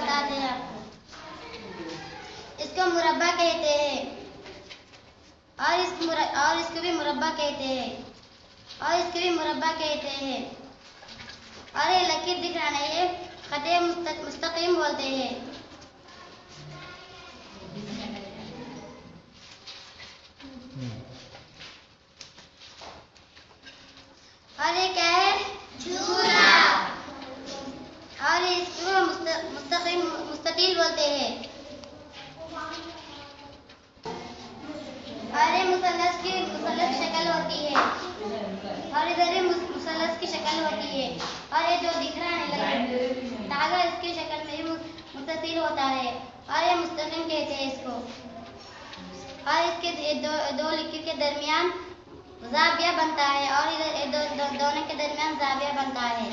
बताते हैं आपको। इसको मुरब्बा कहते हैं और इसको भी मुरब्बा कहते हैं और ये लकीर दिख रहा नहीं है, खते मुस्तकीम बोलते हैं। और ये क्या है? झूला। और इसको मुस्ततील बोलते हैं। और ये मुसल्लस की शक्ल होती है और इधर ये मुसल्लस की शक्ल होती है और ये जो दिख रहा है धागा इसकी शक्ल में ही मुस्ततील होता है और ये मुस्तकीम कहते हैं इसको। और इसके दो लकीर के दरमियान जाविया बनता है और इधर दोनों के दरमियान जाविया बनता है।